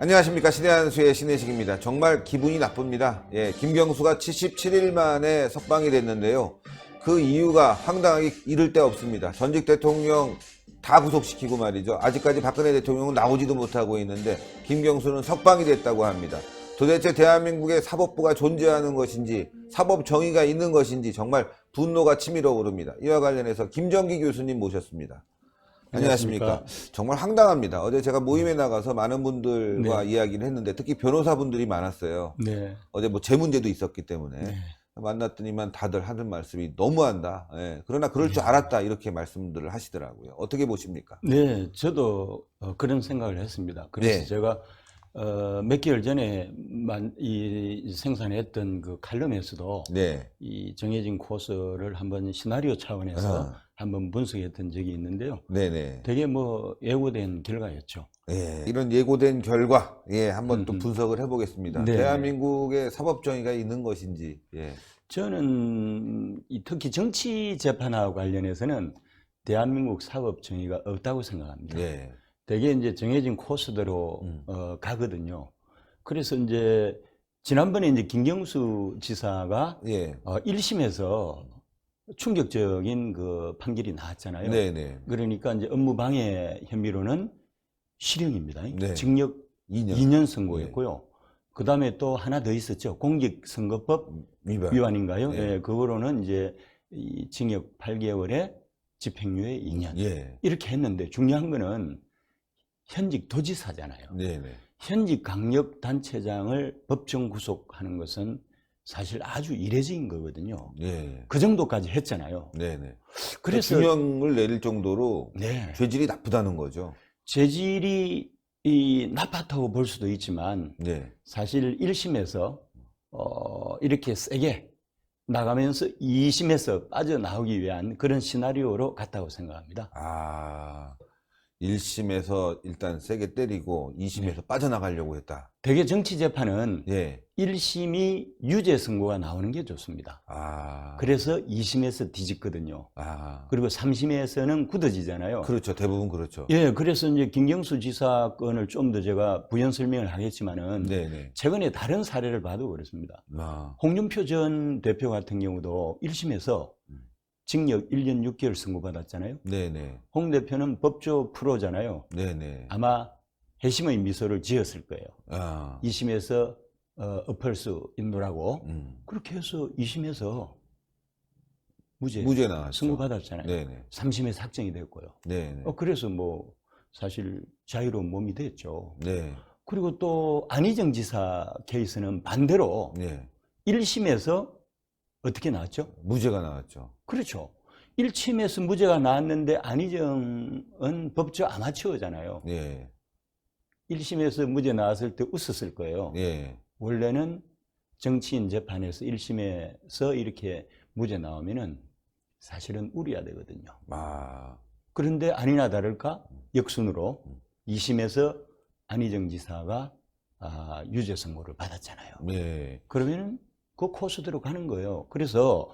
안녕하십니까. 신의 한수의 신혜식입니다. 정말 기분이 나쁩니다. 김경수가 77일 만에 석방이 됐는데요. 그 이유가 황당하기 이를 데 없습니다. 전직 대통령 다 구속시키고 말이죠. 아직까지 박근혜 대통령은 나오지도 못하고 있는데 김경수는 석방이 됐다고 합니다. 도대체 대한민국의 사법부가 존재하는 것인지 사법 정의가 있는 것인지 정말 분노가 치밀어 오릅니다. 이와 관련해서 김정기 교수님 모셨습니다. 안녕하십니까. 정말 황당합니다. 어제 제가 모임에 나가서 많은 분들과 이야기를 했는데 특히 변호사분들이 많았어요. 어제 뭐 제 문제도 있었기 때문에 만났더니만 다들 하는 말씀이 너무한다. 그러나 그럴 줄 알았다. 이렇게 말씀들을 하시더라고요. 어떻게 보십니까? 네, 저도 그런 생각을 했습니다. 그래서 제가 몇 개월 전에 생산했던 그 칼럼에서도 이 정해진 코스를 한번 시나리오 차원에서 한번 분석했던 적이 있는데요. 되게 뭐 예고된 결과였죠. 이런 예고된 결과 한번 또 분석을 해보겠습니다. 대한민국의 사법정의가 있는 것인지. 저는 특히 정치 재판하고 관련해서는 대한민국 사법정의가 없다고 생각합니다. 되게 이제 정해진 코스대로 가거든요. 그래서 이제 지난번에 이제 김경수 지사가 1심에서 충격적인 그 판결이 나왔잖아요. 그러니까 이제 업무방해 혐의로는 실형입니다. 징역 2년 선고했고요. 그 다음에 또 하나 더 있었죠. 공직선거법 위반인가요? 그거로는 이제 이 징역 8개월에 집행유예 2년. 이렇게 했는데 중요한 거는 현직 도지사잖아요. 현직 강력단체장을 법정 구속하는 것은 사실 아주 이례적인 거거든요. 그 정도까지 했잖아요. 그래서 중형을 내릴 정도로 죄질이 나쁘다는 거죠. 죄질이 나빴다고 볼 수도 있지만 사실 1심에서 이렇게 세게 나가면서 2심에서 빠져나오기 위한 그런 시나리오로 갔다고 생각합니다. 1심에서 일단 세게 때리고 2심에서 빠져나가려고 했다. 되게 정치재판은 1심이 유죄 선고가 나오는 게 좋습니다. 그래서 2심에서 뒤집거든요. 그리고 3심에서는 굳어지잖아요. 그렇죠. 대부분 그렇죠. 그래서 이제 김경수 지사 건을 좀 더 제가 부연 설명을 하겠지만은 최근에 다른 사례를 봐도 그렇습니다. 홍준표 전 대표 같은 경우도 1심에서 징역 1년 6개월 선고받았잖아요. 홍 대표는 법조 프로잖아요. 아마 회심의 미소를 지었을 거예요. 2심에서 엎을 수 있노라고. 그렇게 해서 2심에서 무죄 나왔죠. 선고받았잖아요. 3심에서 확정이 됐고요. 그래서 뭐 사실 자유로운 몸이 됐죠. 그리고 또 안희정 지사 케이스는 반대로 1심에서 어떻게 나왔죠? 무죄가 나왔죠. 그렇죠. 1심에서 무죄가 나왔는데 안희정은 법조 아마추어잖아요. 1심에서 무죄 나왔을 때 웃었을 거예요. 원래는 정치인 재판에서 1심에서 이렇게 무죄 나오면은 사실은 우려야 되거든요. 그런데 아니나 다를까 역순으로 2심에서 안희정 지사가 유죄 선고를 받았잖아요. 그러면은 그 코스대로 가는 거예요. 그래서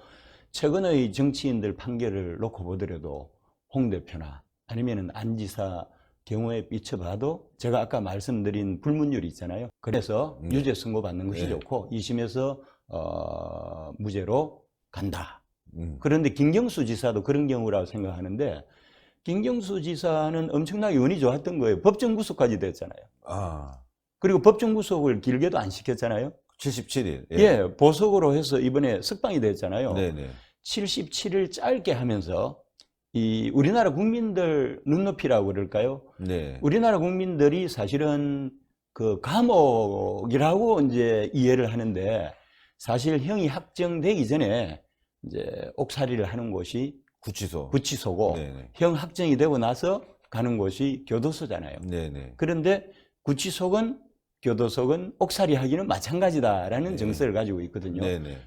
최근의 정치인들 판결을 놓고 보더라도 홍 대표나 아니면은 안 지사 경우에 비춰봐도 제가 아까 말씀드린 불문율이 있잖아요. 그래서 유죄 선고 받는 것이 좋고 2심에서 무죄로 간다. 그런데 김경수 지사도 그런 경우라고 생각하는데 김경수 지사는 엄청나게 운이 좋았던 거예요. 법정 구속까지 됐잖아요. 그리고 법정 구속을 길게도 안 시켰잖아요. 77일. 보석으로 해서 이번에 석방이 됐잖아요. 77일 짧게 하면서 이 우리나라 국민들 눈높이라고 그럴까요? 우리나라 국민들이 사실은 그 감옥이라고 이제 이해를 하는데 사실 형이 확정되기 전에 이제 옥살이를 하는 곳이 구치소고 형 확정이 되고 나서 가는 곳이 교도소잖아요. 그런데 구치소건 교도소건 옥살이 하기는 마찬가지다라는 정서를 가지고 있거든요.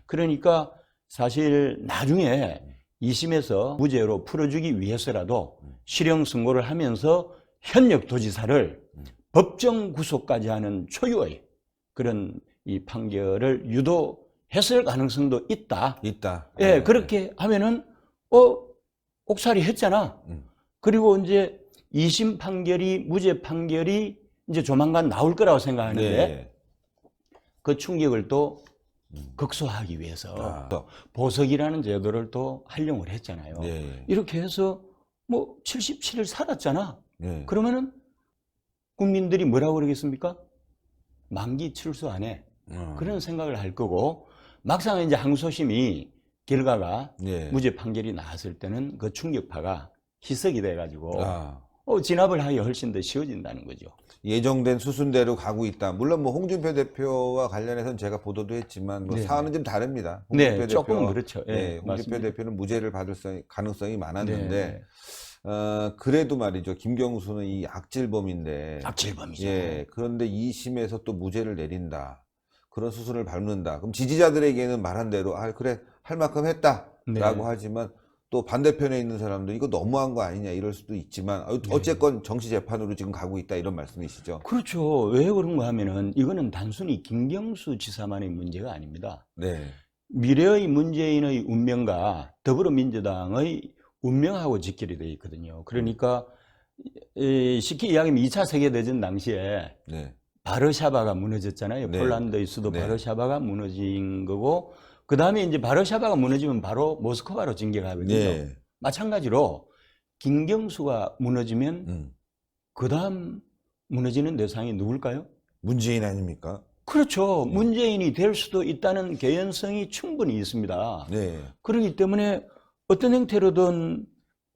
그러니까 사실 나중에 2심에서 무죄로 풀어주기 위해서라도 실형 선고를 하면서 현역 도지사를 법정 구속까지 하는 초유의 그런 이 판결을 유도했을 가능성도 있다. 그렇게 하면은 옥살이 했잖아. 그리고 이제 2심 판결이 무죄 판결이 이제 조만간 나올 거라고 생각하는데 네. 그 충격을 또 극소화하기 위해서 보석이라는 제도를 또 활용을 했잖아요. 네. 이렇게 해서 뭐 77일 살았잖아. 네. 그러면은 국민들이 뭐라고 그러겠습니까? 만기 출소 안 해. 그런 생각을 할 거고, 막상 이제 항소심이 결과가 무죄 판결이 나왔을 때는 그 충격파가 희석이 돼가지고 진압을 하기 훨씬 더 쉬워진다는 거죠. 예정된 수순대로 가고 있다. 물론 뭐 홍준표 대표와 관련해서는 제가 보도도 했지만 뭐 사안은 좀 다릅니다. 네, 조금 그렇죠. 네, 홍준표 맞습니다. 대표는 무죄를 받을 가능성이 많았는데 그래도 말이죠. 김경수는 이 악질범인데. 악질범이죠. 예, 그런데 2심에서 또 무죄를 내린다. 그런 수순을 밟는다. 그럼 지지자들에게는 말한 대로 그래 할 만큼 했다라고 하지만 또 반대편에 있는 사람들 이거 너무한 거 아니냐 이럴 수도 있지만 어쨌건 정치 재판으로 지금 가고 있다 이런 말씀이시죠? 그렇죠. 왜 그런가 하면은 이거는 단순히 김경수 지사만의 문제가 아닙니다. 네. 미래의 문재인의 운명과 더불어민주당의 운명하고 직결이 되어 있거든요. 그러니까 쉽게 이야기하면 2차 세계대전 당시에 바르샤바가 무너졌잖아요. 폴란드의 수도 바르샤바가 무너진 거고, 그 다음에 이제 바르샤바가 무너지면 바로 모스크바로 진격하거든요. 마찬가지로 김경수가 무너지면 그 다음 무너지는 대상이 누굴까요? 문재인 아닙니까? 그렇죠. 문재인이 될 수도 있다는 개연성이 충분히 있습니다. 그렇기 때문에 어떤 형태로든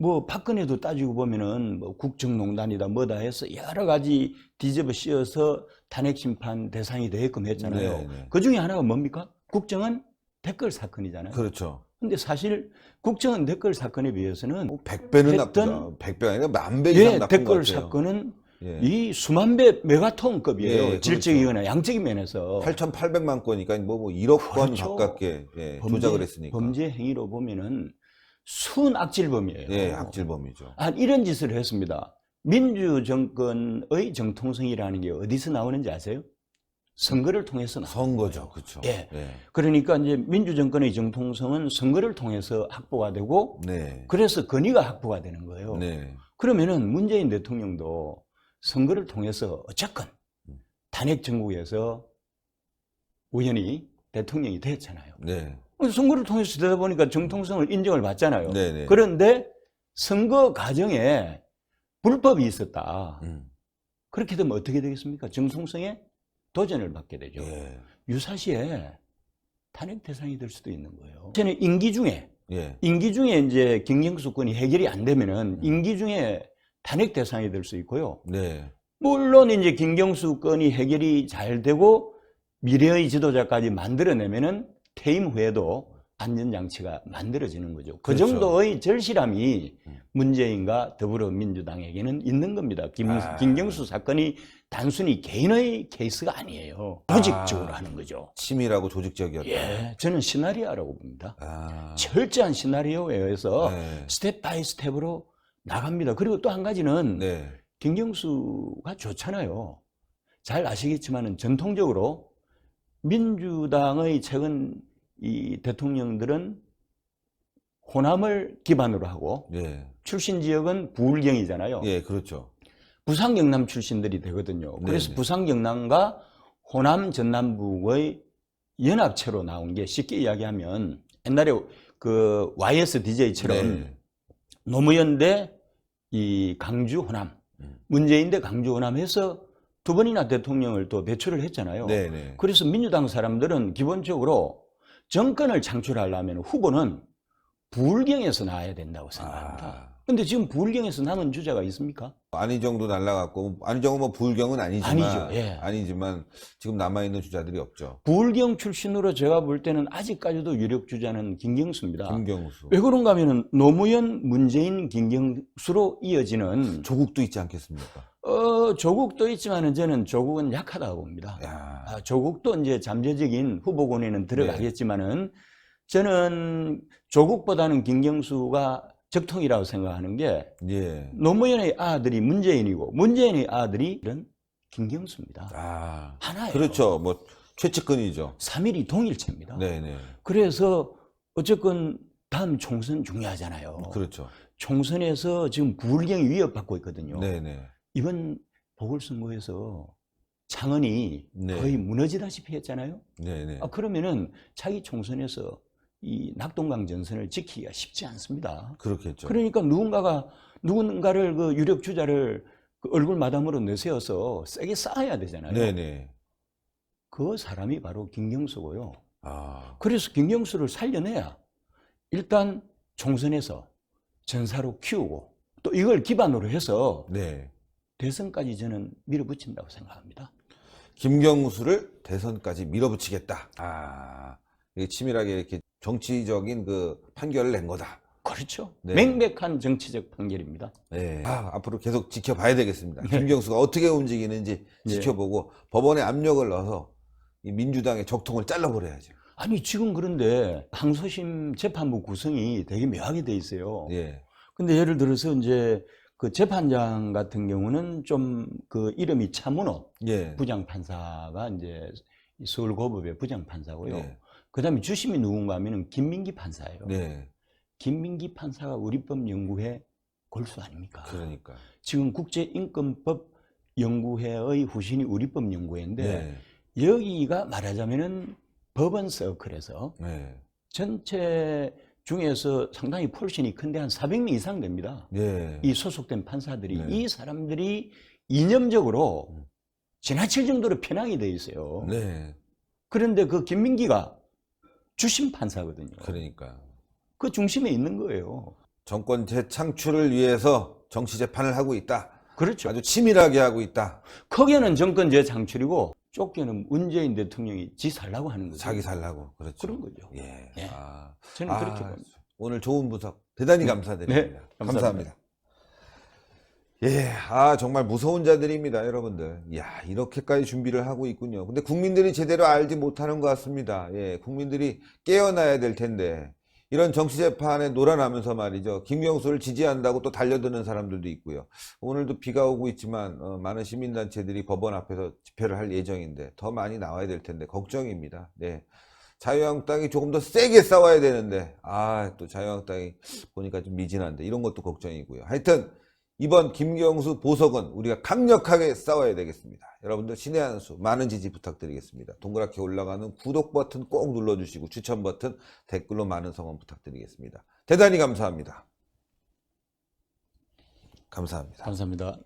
뭐 박근혜도 따지고 보면은 뭐 국정농단이다 뭐다 해서 여러 가지 뒤집어 씌워서 탄핵 심판 대상이 되게끔 했잖아요. 그 중에 하나가 뭡니까? 국정원 댓글 사건이잖아요. 그렇죠. 근데 사실 국정원 댓글 사건에 비해서는 100배는 나쁘죠. 100배 아니라 1000배 이상 나쁜 것 댓글 같아요. 사건은 이 수만 배 메가톤급이에요. 질적이거나 양적인 면에서. 8,800만 건이니까 뭐 1억 건 가깝게 조작을 했으니까. 범죄 행위로 보면은 순악질범이에요. 악질범이죠. 이런 짓을 했습니다. 민주정권의 정통성이라는 게 어디서 나오는지 아세요? 선거를 통해서 나오는 선거죠. 그렇죠. 그러니까 이제 민주정권의 정통성은 선거를 통해서 확보가 되고 그래서 권위가 확보가 되는 거예요. 그러면은 문재인 대통령도 선거를 통해서 어쨌건 탄핵 정국에서 우연히 대통령이 됐잖아요. 선거를 통해서 되다 보니까 정통성을 인정을 받잖아요. 그런데 선거 과정에 불법이 있었다. 그렇게 되면 어떻게 되겠습니까? 정통성에 도전을 받게 되죠. 유사시에 탄핵 대상이 될 수도 있는 거예요. 저는 임기 중에 이제 김경수 건이 해결이 안 되면은 임기 중에 탄핵 대상이 될 수 있고요. 물론 이제 김경수 건이 해결이 잘 되고 미래의 지도자까지 만들어내면은 퇴임 후에도 안전장치가 만들어지는 거죠. 그 정도의 절실함이 문재인과 더불어민주당에게는 있는 겁니다. 김경수 사건이 단순히 개인의 케이스가 아니에요. 조직적으로 하는 거죠. 치밀하고 조직적이었다. 저는 시나리오라고 봅니다. 철저한 시나리오에 의해서 스텝 바이 스텝으로 나갑니다. 그리고 또 한 가지는 김경수가 좋잖아요. 잘 아시겠지만은 전통적으로 민주당의 최근 이 대통령들은 호남을 기반으로 하고 출신 지역은 부울경이잖아요. 그렇죠. 부산 경남 출신들이 되거든요. 그래서 부산 경남과 호남 전남북의 연합체로 나온 게 쉽게 이야기하면 옛날에 그 YSDJ처럼 노무현 대 이 강주 호남, 문재인 대 강주 호남 해서 두 번이나 대통령을 또 배출을 했잖아요. 그래서 민주당 사람들은 기본적으로 정권을 창출하려면 후보는 부울경에서 나와야 된다고 생각합니다. 근데 지금 부울경에서 남은 주자가 있습니까? 안희정도 날라갔고, 안희정은 뭐 부울경은 아니지만, 아니죠. 아니지만 지금 남아있는 주자들이 없죠. 부울경 출신으로 제가 볼 때는 아직까지도 유력 주자는 김경수입니다. 김경수. 왜 그런가 하면은 노무현, 문재인, 김경수로 이어지는 조국도 있지 않겠습니까? 조국도 있지만은 저는 조국은 약하다고 봅니다. 조국도 이제 잠재적인 후보군에는 들어가겠지만은 저는 조국보다는 김경수가 적통이라고 생각하는 게 노무현의 아들이 문재인이고 문재인의 아들이 김경수입니다. 하나예요. 그렇죠. 뭐 최측근이죠. 3일이 동일체입니다. 그래서 어쨌건 다음 총선 중요하잖아요. 그렇죠. 총선에서 지금 부울경이 위협받고 있거든요. 이번 보궐선거에서 창언이 네. 거의 무너지다시피 했잖아요. 네네. 그러면은 자기 총선에서 이 낙동강 전선을 지키기가 쉽지 않습니다. 그렇겠죠. 그러니까 누군가를 그 유력 주자를 그 얼굴 마담으로 내세워서 세게 쌓아야 되잖아요. 네네. 그 사람이 바로 김경수고요. 아. 그래서 김경수를 살려내야 일단 총선에서 전사로 키우고 또 이걸 기반으로 해서 네. 대선까지 저는 밀어붙인다고 생각합니다. 김경수를 대선까지 밀어붙이겠다. 아, 이게 치밀하게 이렇게 정치적인 그 판결을 낸 거다. 그렇죠. 네. 명백한 정치적 판결입니다. 네. 앞으로 계속 지켜봐야 되겠습니다. 네. 김경수가 어떻게 움직이는지 네. 지켜보고 법원에 압력을 넣어서 이 민주당의 적통을 잘라버려야죠. 아니 지금 그런데 항소심 재판부 구성이 되게 묘하게 돼 있어요. 예. 근데 예를 들어서 이제 그 재판장 같은 경우는 좀 그 이름이 차문호 예. 부장판사가 이제 서울고법의 부장판사고요. 네. 그다음에 주심이 누군가 하면은 김민기 판사예요. 네. 김민기 판사가 우리법연구회 골수 아닙니까? 그러니까. 지금 국제인권법 연구회의 후신이 우리법연구회인데 네. 여기가 말하자면은 법원 서클에서 네. 전체 중에서 상당히 폴신이 큰데 한 400명 이상 됩니다. 네. 이 소속된 판사들이. 네. 이 사람들이 이념적으로 지나칠 정도로 편향이 돼 있어요. 네. 그런데 그 김민기가 주심 판사거든요. 그러니까. 그 중심에 있는 거예요. 정권 재창출을 위해서 정치 재판을 하고 있다. 그렇죠. 아주 치밀하게 하고 있다. 크게는 정권 재창출이고 좁게는 문재인 대통령이 지 살라고 하는 거죠. 자기 살라고. 그렇죠. 그런 거죠. 예. 네. 아. 저는 그렇게 봅니다. 오늘 좋은 분석 대단히 감사드립니다. 네, 감사합니다. 예, 정말 무서운 자들입니다, 여러분들. 이야, 이렇게까지 준비를 하고 있군요. 근데 국민들이 제대로 알지 못하는 것 같습니다. 예, 국민들이 깨어나야 될 텐데, 이런 정치재판에 놀아나면서 말이죠. 김경수를 지지한다고 또 달려드는 사람들도 있고요. 오늘도 비가 오고 있지만, 많은 시민단체들이 법원 앞에서 집회를 할 예정인데, 더 많이 나와야 될 텐데, 걱정입니다. 네. 자유한국당이 조금 더 세게 싸워야 되는데, 또 자유한국당이 보니까 좀 미진한데, 이런 것도 걱정이고요. 하여튼, 이번 김경수 보석은 우리가 강력하게 싸워야 되겠습니다. 여러분들 신의 한 수 많은 지지 부탁드리겠습니다. 동그랗게 올라가는 구독 버튼 꼭 눌러주시고 추천 버튼 댓글로 많은 성원 부탁드리겠습니다. 대단히 감사합니다. 감사합니다. 감사합니다.